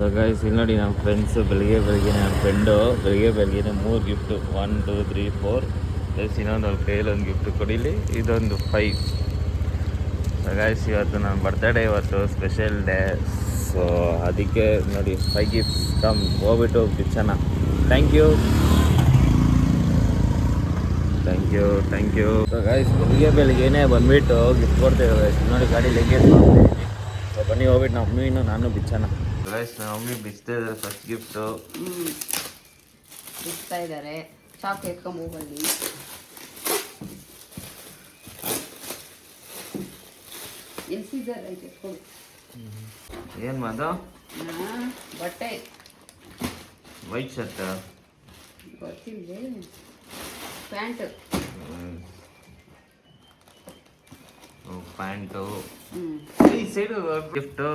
Guys ಇಲ್ಲಿ ನೋಡಿ ನಮ್ಮ ಫ್ರೆಂಡ್ಸು ಬೆಳಿಗ್ಗೆ ನನ್ನ ಫ್ರೆಂಡು ಬೆಳಿಗ್ಗೆ 3 ಗಿಫ್ಟು 1 2 3 4 ಪ್ಲಸ್ ಇನ್ನೊಂದು ಅವ್ರ ಕೈಯಲ್ಲಿ ಒಂದು ಗಿಫ್ಟ್ ಕೊಡಿಲಿ ಇದೊಂದು 5. ಗೈಸ್ ಇವತ್ತು ನನ್ನ ಬರ್ತ್ಡೇ, ಇವತ್ತು ಸ್ಪೆಷಲ್ ಡೇ. ಸೊ ಅದಕ್ಕೆ ನೋಡಿ 5 ಗಿಫ್ಟ್ಸ್ ಕಮ್ ಹೋಗ್ಬಿಟ್ಟು ಬಿಚ್ಚೋಣ. Thank you. ಸೊ ಗೈಸ್ ಬೆಳಿಗ್ಗೆನೇ ಬಂದುಬಿಟ್ಟು ಗಿಫ್ಟ್ ಕೊಡ್ತೇವೆ ಗೈಸ್. ನೋಡಿ ಗಾಡಿ ಲೆಂಗೇಜ್ ಮಾಡ್ತಿದ್ದೀನಿ. ಸೊ ಬನ್ನಿ ಹೋಗ್ಬಿಟ್ಟು ನಮ್ಮ ಮಮ್ಮಿನೂ ನಾನು ಬಿಚ್ಚೋಣ. ಗೈಸ್ ನಮ್ಮ ಮಮ್ಮಿ ಬಿಚ್ತಾ ಇದ್ದಾರೆ ಫಸ್ಟ್ ಗಿಫ್ಟು. ಬಿಚ್ತಾ ಇದ್ದಾರೆ. ಚಾಕ್ ಎತ್ಕೊಂಬೋಗಲ್ಲಿ. ಎಲ್ಸಿದ್ದಾರೆ ಐತೆ ಎತ್ಕೊಂಡು. ಏನು ಮಾದು? ಬಟ್ಟೆ ವೈಟ್ ಶರ್ಟ್ ಗೊತ್ತಿಲ್ಲ. ಪ್ಯಾಂಟ್ ಪ್ಯಾಂಟು ಈ side gift.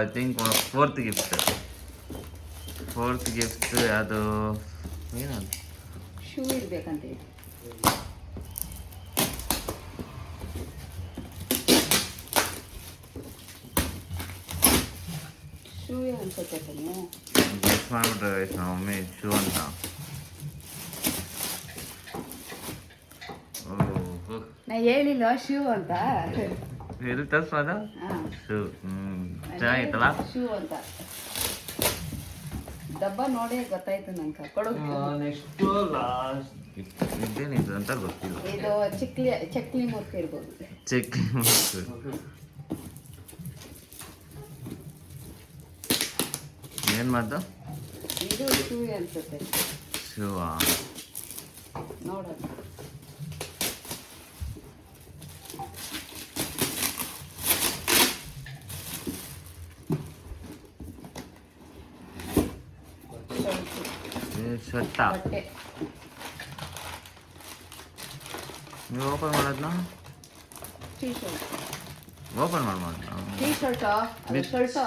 I think fourth gift ಅದು ಏನದು? ಶೂ ಇರ್ಬೇಕಂತ. ಶೂ ಅನ್ಸುತ್ತೆ. ಗೆಸ್ ಮಾಡ್ಬಿಟ್ರೆ ನಮ್ಮ ಮಮ್ಮಿ ಶೂ ಅಂತ. ನಾ ಹೇಳಿಲ್ಲ ಶೂ ಅಂತ. ಎಲ್ಲಿ ತರ್ಸೋದ ಶೂ? ಚೆನ್ನಾಗಿತ್ತಲ್ಲ ಶೂ ಅಂತ. ಡಬ್ಬ ನೋಡಿ ಗೊತ್ತಾಯ್ತು ನಂಗೆ. ಕೊಡು. ನೆಕ್ಸ್ಟು ಲಾಸ್ಟ್ ಇದೇನಿದು ಅಂತ ಗೊತ್ತಿಲ್ಲ. ಇದು ಚಕ್ಲಿ ಮುರ್ಕು ಇರ್ಬೋದು. ಚಕ್ಲಿ ಮುರ್ಕು ಏನು ಮಾತು? ಇದು ಶೂ ಅನ್ಸುತ್ತೆ. ಶೂವಾ? ನೋಡೋಣ. ಶರ್ಟ ನೀವು ಓಪನ್ ಮಾಡೋದನ್ನ? ಟೀ ಶರ್ಟ್ ಓಪನ್ ಮಾಡ್ಬೋದು. ಟೀ ಶರ್ಟಾ? ಶರ್ಟಾ?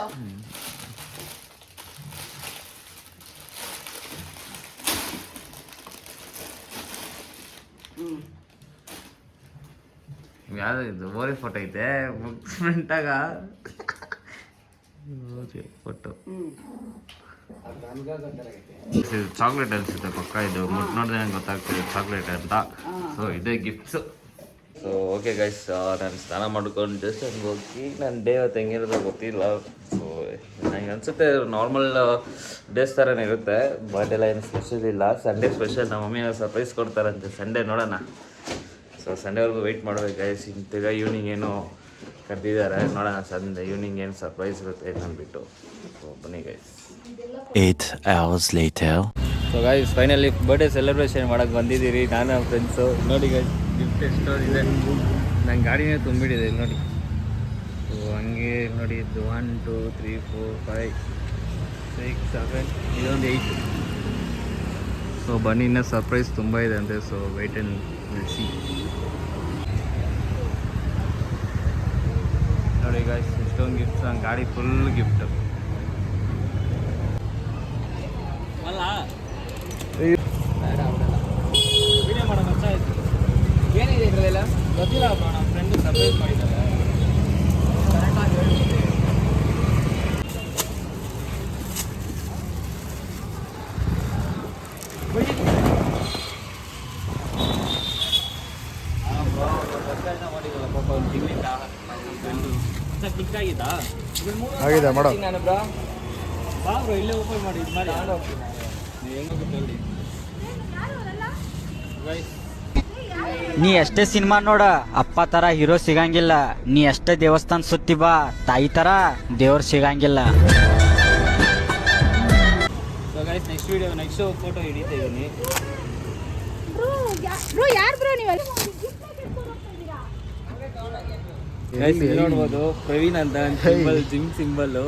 ಯಾವ್ದು ಇದು? ಓರಿ ಫೋಟೋ ಐತೆ ಫ್ರಂಟಾಗ. ಫೋಟೋ ಚಾಕ್ಲೇಟ್ ಅನ್ಸುತ್ತೆ ಪಕ್ಕ. ಇದು ಮುಟ್ಟು ನೋಡಿದ್ರೆ ಗೊತ್ತಾಗ್ತದೆ ಚಾಕ್ಲೇಟ್ ಅಂತ. ಸೊ ಇದೇ ಗಿಫ್ಟ್ಸು. ಸೊ ಓಕೆ ಗೈಸ್, ನಾನು ಸ್ನಾನ ಮಾಡ್ಕೊಂಡು ಜಸ್ಟ್ ಹಂಗೆ ಹೋಗಿ ನನ್ನ ಡೇ ಅವತ್ತು ಹೆಂಗಿರೋದು ಗೊತ್ತಿಲ್ಲ. ಸೊ ನನಗೆ ಅನಿಸುತ್ತೆ ನಾರ್ಮಲ್ ಡೇಸ್ ಥರನೇ ಇರುತ್ತೆ. ಬಟ್ ಎಲ್ಲ ಏನು ಸ್ಪೆಷಲ್ ಇಲ್ಲ. Sunday special. ನಮ್ಮ ಮಮ್ಮಿ ಸರ್ಪ್ರೈಸ್ ಕೊಡ್ತಾರಂತೆ ಸಂಡೇ, ನೋಡೋಣ. ಸೊ ಸಂಡೇವರೆಗೂ ವೆಯ್ಟ್ ಮಾಡ್ಬೇಕು ಗೈಸ್. ಈಗ ಈವ್ನಿಂಗ್ ಏನೋ ಕರೆದಿದ್ದಾರೆ, ನೋಡೋಣ ಸಂಡೇ ಈವ್ನಿಂಗ್ ಏನು ಸರ್ಪ್ರೈಸ್ ಇರುತ್ತೆ ಅಂದ್ಬಿಟ್ಟು. ಸೊ ಬನ್ನಿ guys. 8 hours later. So guys finally birthday celebration ಮಾಡೋಕ್ಕೆ ಬಂದಿದ್ದೀರಿ ನಾನು ನಮ್ಮ ಫ್ರೆಂಡ್ಸು. ನೋಡಿ ಗೈಸ್ ಗಿಫ್ಟ್ ಎಷ್ಟೋದಿದೆ. ನನ್ನ ಗಾಡಿನೇ ತುಂಬಿಟ್ಟಿದೆ ನೋಡಿ. ಸೊ ಹಂಗೆ ನೋಡಿ ಇದು 1 2 3 4 5 6 7 ಇದೊಂದು 8. ಸೊ ಬನ್ನಿ, ಇನ್ನೂ ಸರ್ಪ್ರೈಸ್ ತುಂಬ ಇದೆ ಅಂತೆ. So wait and will see. ನೋಡಿ ಗೈಸ್ ಎಷ್ಟೊಂದು ಗಿಫ್ಟ್ಸ್. ನನ್ನ ಗಾಡಿ ಫುಲ್ ಗಿಫ್ಟ್. ವಿಡಿಯೋ ಮಾಡೋ ಮಚ್ಚ ಆಯಿತು. ಏನಿದೆ ಇದರಲ್ಲೆಲ್ಲ ಗೊತ್ತಿಲ್ಲ. ನಮ್ಮ ಫ್ರೆಂಡು ಸರ್ಪ್ರೈಸ್ ಮಾಡಿದ್ದಾರೆ. ಕರೆಕ್ಟಾಗಿ ಹೇಳ್ತೀನಿ. ಮಾಡಿದಲ್ಲ ಪಾಪ ಒಂದು ತಿಂಗಳಿಂದ ನಮ್ಮ ಫ್ರೆಂಡು ಕ್ಲಿಕ್ ಆಗಿದ್ದಾ? ಆಗಿದೆ ಮಾಡೋ. ನಾನು ಬ್ರಾ ಬಾ ಬ್ರೋ, ಇಲ್ಲೇ ಓಪನ್ ಮಾಡಿ ಇದು ಮಾಡಿ ಆನ್ ಹೋಗ್ತೀನಿ. ನೀವು ಹೆಂಗೋಗುತ್ತೆ ಹೇಳಿ ಗೈಸ್. ನೀ ಎಷ್ಟೇ ಸಿನಿಮಾ ನೋಡ ಅಪ್ಪ ತರ ಹೀರೋ ಸಿಗಂಗಿಲ್ಲ. ನೀ ಎಷ್ಟೇ ದೇವಸ್ಥಾನ ಸುತ್ತಿ ಬಾ ತಾಯಿ ತರ ದೇವ್ರು ಸಿಗಂಗಿಲ್ಲ. ಸೊ ಗೈಸ್ ನೆಕ್ಸ್ಟ್ ಫೋಟೋ ಹಿಡಿತಾ ಇದ್ದೀನಿ. ಗೈಸ್ ಇಲ್ಲಿ ನೋಡ್ಬೋದು ಪ್ರವೀಣ್ ಅಂತ ಸಿಂಬಲ್, ಜಿಮ್ ಸಿಂಬಲ್ಲು.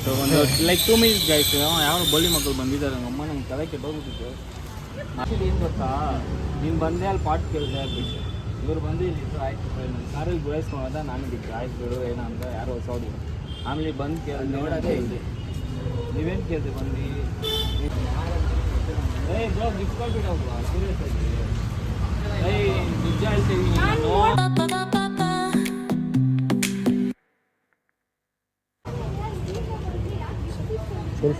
ಸೊ ಒಂದು ಲೈಕ್ 2 ಮಿನಿಟ್ಸ್ ಗೈಸ್. ಯಾವ ಬೋಲಿ ಮಕ್ಕಳು ಬಂದಿದ್ದಾರೆ. ನಮ್ಮ ಅಮ್ಮ ನಂಗೆ ತಲೆ ಕೆಟ್ಟೋಗ್ಬಿಟ್ಟಿತ್ತು. ಆ್ಯಕ್ಚುಲಿ ಏನು ಗೊತ್ತಾ, ನೀನು ಬಂದೆ ಅಲ್ಲಿ ಪಾಟ್ ಕೇಳಿದೆ ಆಗ್ಬಿಟ್ಟು. ಇವ್ರು ಬಂದು ಇಲ್ಲಿದ್ದು ಆಯ್ತು ನನ್ನ ಕಾರಲ್ಲಿ ಗುರಾಯಿಸ್ಕೊಂಡ. ನಾನು ಬಿಟ್ಟು ಆಯ್ತು ಬಿಡು ಏನೋ ಅಂತ ಯಾರೋ ಹೊಸೋಡಿ. ಆಮೇಲೆ ಬಂದು ಕೇಳಿ ನೋಡೋದೇ ಇಲ್ಲಿ. ನೀವೇನು ಕೇಳಿದೆ ಬಂದು? ಬ್ರೋ ಗಿಫ್ಟ್ ಕೊಟ್ಬಿಟ್ಟು ಸೀರಿಯಸ್ ಆಗಿ ನಿಜ ಹೇಳ್ತೀವಿ. ಇರು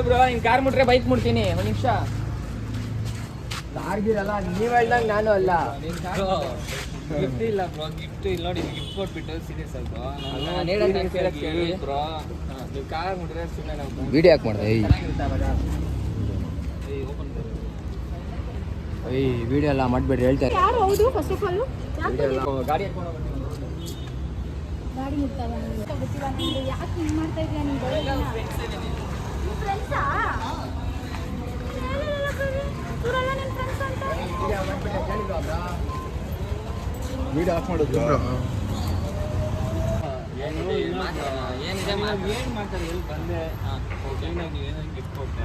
ಬ್ರೋ, ನಿನ್ ಕಾರ್ ಮುಟ್ರೆ ಬೈಕ್ ಮುಟ್ತೀನಿ. ಒಂದು ನಿಮಿಷ. ಕಾರ್ಗಿರಲ್ಲ, ನೀವ್ ಹೇಳ್ದಂಗ್ ನಾನು ಅಲ್ಲ. ಗಿಫ್ಟ್ ಇಲ್ಲ ಬ್ರೋ, ಗಿಫ್ಟ್ ಇಲ್ಲ ನೋಡಿ. ಗಿಫ್ಟ್ ಕೊಟ್ಬಿಟ್ಟು ಸೀರಿಯಸ್ ಆಯ್ತು. ಬ್ರೋ ನೀವು ಕಾರ್ ಮುಟ್ರೆ ಸುಮ್ಮನೆ ನಾವು ವಿಡಿಯೋ ಯಾಕೆ ಮಾಡಿದೆ? ಈ ವಿಡಿಯೋ ಎಲ್ಲ ಮಾಡ್ಬೇಡ್ರಿ ಹೇಳ್ತಾರೆ. ಯಾರು ಹೌದು ಫಸ್ಟ್ ಆಫ್ ಆಲ್ ಗಾಡಿ ಎತ್ಕೊಂಡು ಗಾಡಿ ಮುಟ್ತಾವ ಗೊತ್ತಿಲ್ಲ ನಿಮ್ಗೆ. ಯಾಕೆ ಹಿಂಗೆ ಮಾಡ್ತಾ ಇದೀಯ ನೀನು? ಫ್ರೆಂಡ್ಸಾ ಇವರೆಲ್ಲ ನಿಮ್ಮ ಫ್ರೆಂಡ್ಸ್ ಅಂತ? ವಿಡಿಯೋ ಆಫ್ ಮಾಡೋದು. ಏನಿದೆ ಏನು ಮಾಡ್ತಾರೆ? ಎಲ್ಲಿ ಬಂದೆ ಗಿಫ್ಟ್ ಕೊಟ್ಟೆ.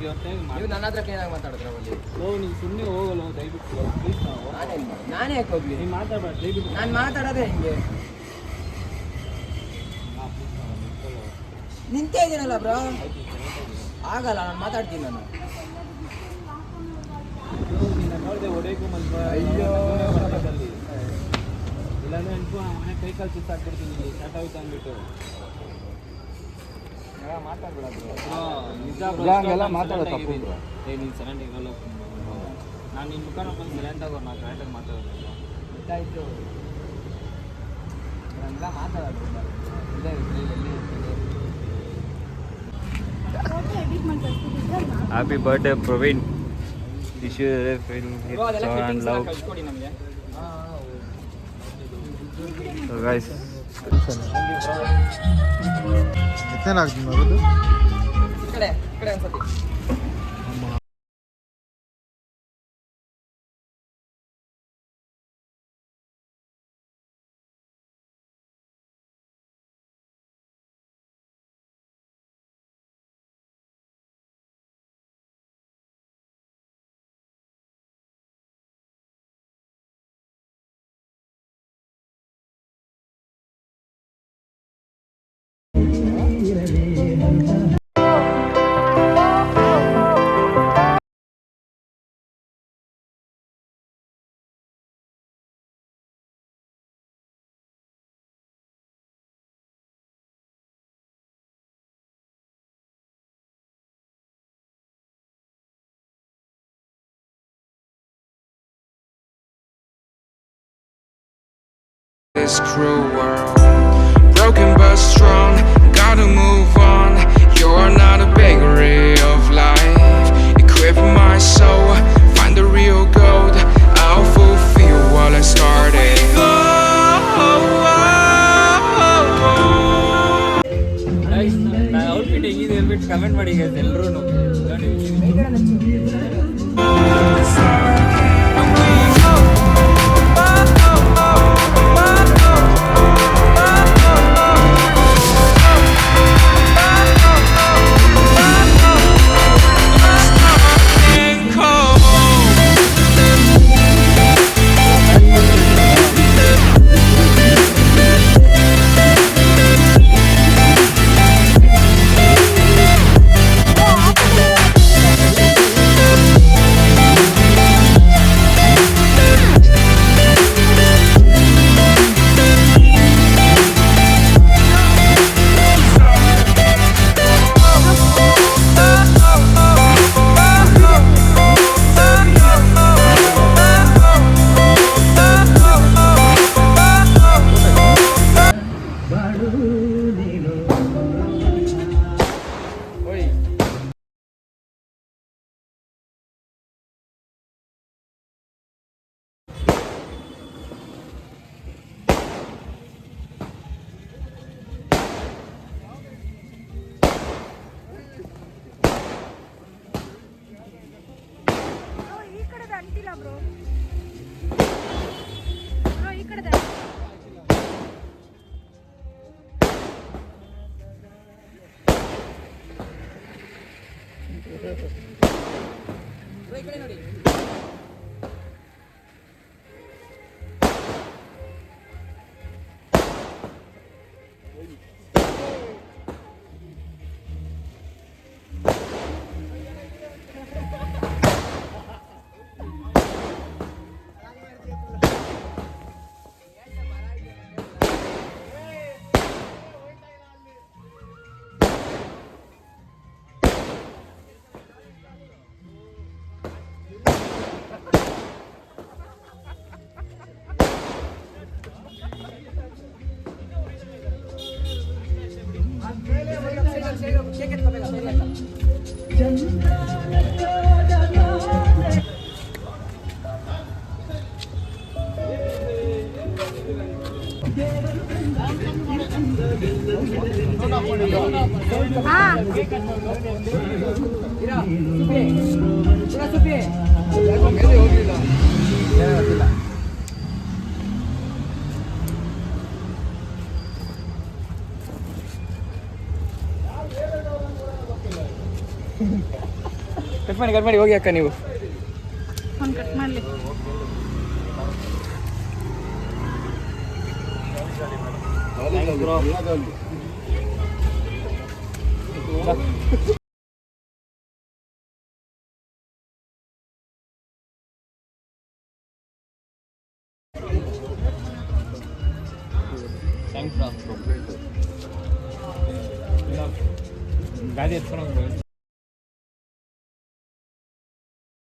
ನೀವು ನನ್ನ ಹತ್ರ ಏನಾಗಿ ಮಾತಾಡಿದ್ರೆ ಅಲ್ಲಿ? ನೀವು ಸುಮ್ಮನೆ ಹೋಗಲ್ಲ ದಯವಿಟ್ಟು ಪ್ಲೀಸ್. ನಾನೇ ಯಾಕೆ ಹೋಗ್ಲಿ? ನೀವು ಮಾತಾಡಬೇಡ ದಯವಿಟ್ಟು. ನಾನು ಮಾತಾಡೋದೇ ಹಿಂಗೆ ನಿಂತೇ ಇದ್ದೀನಲ್ಲ ಬ್ರೋ. ಆಗಲ್ಲ, ನಾನು ಮಾತಾಡ್ತೀನಿ. ನಾನು ನೋಡಿದೆ ಹೊಡೆಯಕ್ಕೂ ಅಯ್ಯೋ ಇಲ್ಲಾಂದ್ರೆ ಅನ್ಕೋ ಮನೆ ಕೈ ಕಾಲು ಚಿತ್ತ ಹಾಕ್ಬಿಡ್ತೀನಿ. ಸ್ಟಾರ್ಟ್ ಆಯ್ತು ಅಂದ್ಬಿಟ್ಟು ಮಾತಾಡ್ಬೇಡ ಬ್ರೋ. ನಿಜ ಹಂಗೆಲ್ಲ ಮಾತಾಡೋ ತಪ್ಪು ಬ್ರೋ. ನೀನು ಸರೆಂಡ್ ಇರಲ್ಲ. ನಾನು ನಿಮ್ಮ ಮುಖ ನೋಡ್ಕೊಂಡು ಸೈಲೆಂಟ್ ಆಗೋರು. ನಾನು ಕರೆಕ್ಟಾಗಿ ಮಾತಾಡೋದು ಗೊತ್ತಾಯ್ತು. ಹಂಗೆಲ್ಲ ಮಾತಾಡೋದು ಇಲ್ಲೇ ಫೋಟೋ ಎಡಿಟ್ ಮಾಡಿ ಕಳಿಸ್ತಿದ್ದೆ. Happy birthday Praveen. Wish you and love. ಕಳ್ಸ್ಕೊಡಿ ನಮಗೆ. ಸೊ ಗೈಸ್ ಎತ್ತೇನಾಗ್ತದೆ ನೋಡೋದು. ಈ ಕಡೆ ಅನ್ಸತಿ. This cruel world, broken but strong, gotta move on. You're not a bakery of life. Equip my soul, find the real gold. I'll fulfill what I started. ನಾನು outfit ಹೇಗಿದೆ ಹೇಳ್ಬಿಟ್ಟು ಕಮೆಂಟ್ ಮಾಡಿ ಎಲ್ಲರೂ. ಈ ಕಡೆದ ಅಂಟಿಲ್ಲ ಬ್ರೋ. ಈ ಕಡೆದ ನೋಡಿ. ಹಾ ಕಟ್ ಮಾಡಿ ಹೋಗಿ ಅಕ್ಕ ನೀವು. ಒಂದು ಕಟ್ ಮಾಡಲಿ. ಗಾಡಿ ಎತ್ಕೊಂಡು